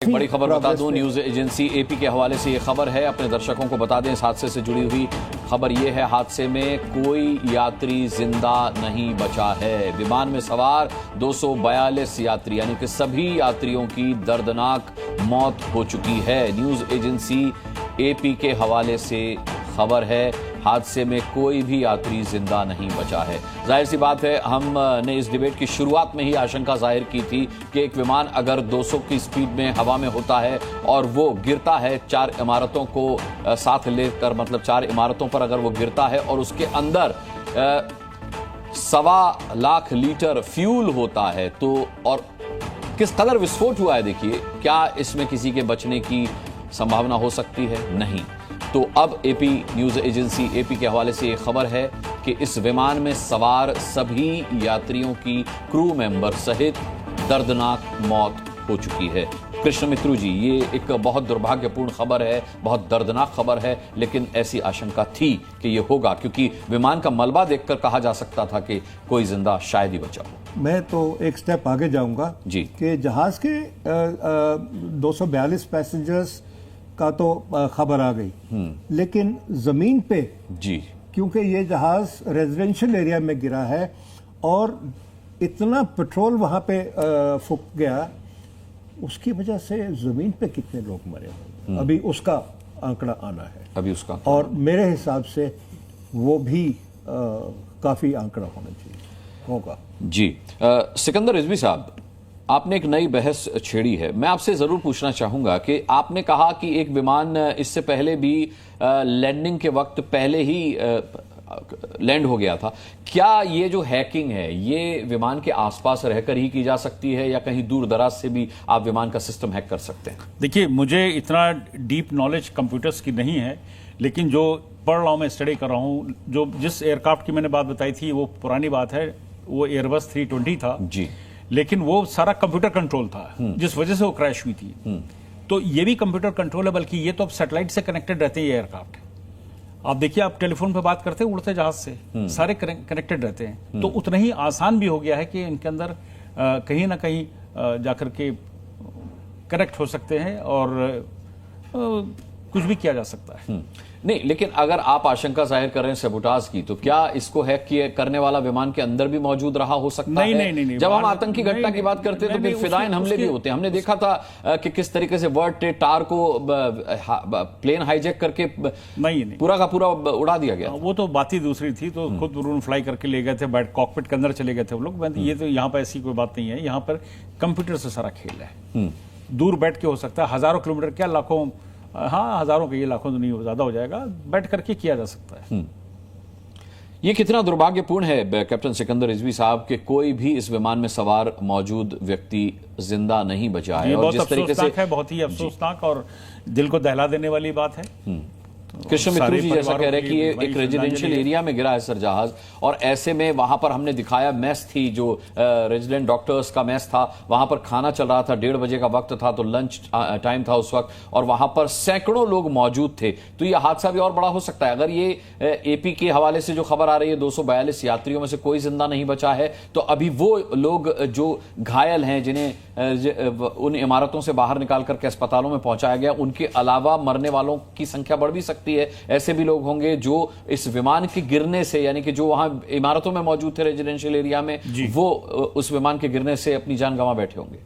एक बड़ी खबर बता दूं, न्यूज एजेंसी एपी के हवाले से ये खबर है, अपने दर्शकों को बता दें। इस हादसे से जुड़ी हुई खबर ये है, हादसे में कोई यात्री जिंदा नहीं बचा है। विमान में सवार 242 यात्री यानी कि सभी यात्रियों की दर्दनाक मौत हो चुकी है। न्यूज एजेंसी एपी के हवाले से खबर है, हादसे में कोई भी यात्री जिंदा नहीं बचा है। जाहिर सी बात है, हमने इस डिबेट की शुरुआत में ही आशंका जाहिर की थी कि एक विमान अगर 200 की स्पीड में हवा में होता है और वो गिरता है 4 इमारतों को साथ लेकर, मतलब 4 इमारतों पर अगर वो गिरता है और उसके अंदर 1.25 लाख लीटर फ्यूल होता है, तो और किस कदर विस्फोट हुआ है देखिए। क्या इसमें किसी के बचने की संभावना हो सकती है? नहीं। तो अब एपी न्यूज एजेंसी एपी के हवाले से ये खबर है कि इस विमान में सवार सभी यात्रियों की क्रू मेंबर सहित दर्दनाक मौत हो चुकी है। कृष्ण मित्रू जी, ये एक बहुत दुर्भाग्यपूर्ण खबर है, बहुत दर्दनाक खबर है, लेकिन ऐसी आशंका थी कि ये होगा, क्योंकि विमान का मलबा देखकर कहा जा सकता था कि कोई जिंदा शायद ही बचा हो। मैं तो एक स्टेप आगे जाऊंगा जी कि जहाज के 242 पैसेंजर्स का तो खबर आ गई, लेकिन जमीन पे जी, क्योंकि ये जहाज रेजिडेंशियल एरिया में गिरा है और इतना पेट्रोल वहां पे फूक गया, उसकी वजह से जमीन पे कितने लोग मरे होंगे अभी उसका आंकड़ा आना है। अभी उसका और मेरे हिसाब से वो भी काफी आंकड़ा होना चाहिए होगा। जी सिकंदर रिजवी साहब, आपने एक नई बहस छेड़ी है। मैं आपसे जरूर पूछना चाहूंगा कि आपने कहा कि एक विमान इससे पहले भी लैंडिंग के वक्त पहले ही लैंड हो गया था। क्या ये जो हैकिंग है ये विमान के आसपास रहकर ही की जा सकती है या कहीं दूर दराज से भी आप विमान का सिस्टम हैक कर सकते हैं? देखिए, मुझे इतना डीप नॉलेज कंप्यूटर्स की नहीं है, लेकिन जो पढ़ रहा हूं, मैं स्टडी कर रहा हूं, जो जिस एयरक्राफ्ट की मैंने बात बताई थी वो पुरानी बात है, वो एयरबस 320 था जी, लेकिन वो सारा कंप्यूटर कंट्रोल था, जिस वजह से वो क्रैश हुई थी। तो ये भी कंप्यूटर कंट्रोल है, बल्कि ये तो अब सैटेलाइट से कनेक्टेड रहते हैं ये एयरक्राफ्ट। आप देखिए, आप टेलीफोन पे बात करते हैं उड़ते जहाज से, सारे कनेक्टेड रहते हैं। तो उतना ही आसान भी हो गया है कि इनके अंदर कहीं ना कहीं जाकर के कनेक्ट हो सकते हैं और कुछ भी किया जा सकता है। नहीं, लेकिन अगर आप आशंका जाहिर कर रहे हैं सबूटाज की, तो क्या इसको हैक करने वाला विमान के अंदर भी मौजूद रहा हो सकता है? नहीं, जब हम आतंकी घटना की बात करते हैं तो फिर फिदायन हमले भी होते हैं। हमने देखा था कि किस तरीके से वर्ल्ड ट्रेड टावर को प्लेन हाईजैक करके नहीं पूरा का पूरा उड़ा दिया गया। वो तो बात ही दूसरी थी, तो खुद उन्होंने फ्लाई करके ले गए थे, बैठ कॉकपिट के अंदर चले गए थे वो लोग। ये तो यहाँ पर ऐसी कोई बात नहीं है, यहाँ पर कंप्यूटर से सारा खेल है। दूर बैठ के हो सकता है, हजारों किलोमीटर, क्या लाखों, हाँ हजारों के, ये लाखों तो नहीं हो, ज्यादा हो जाएगा, बैठ करके किया जा सकता है। ये कितना दुर्भाग्यपूर्ण है कैप्टन सिकंदर रिजवी साहब कि कोई भी इस विमान में सवार मौजूद व्यक्ति जिंदा नहीं बचा है। और जिस तरीके से है, बहुत ही अफसोसनाक और दिल को दहला देने वाली बात है। कृष्ण मित्रू जी जैसा कह रहे हैं कि ये एक रेजिडेंशियल एरिया में गिरा है सर जहाज, और ऐसे में वहां पर हमने दिखाया मेस थी, जो रेजिडेंट डॉक्टर्स का मेस था, वहां पर खाना चल रहा था, 1:30 बजे का वक्त था, तो लंच टाइम था उस वक्त, और वहां पर सैकड़ों लोग मौजूद थे। तो ये हादसा भी और बड़ा हो सकता है। अगर ये एपी के हवाले से जो खबर आ रही है 242 यात्रियों में से कोई जिंदा नहीं बचा है, तो अभी वो लोग जो घायल हैं, जिन्हें उन इमारतों से बाहर निकाल करके अस्पतालों में पहुंचाया गया, उनके अलावा मरने वालों की संख्या बढ़ भी सकती है। ऐसे भी लोग होंगे जो इस विमान के गिरने से, यानी कि जो वहां इमारतों में मौजूद थे रेजिडेंशियल एरिया में, वो उस विमान के गिरने से अपनी जान गंवा बैठे होंगे।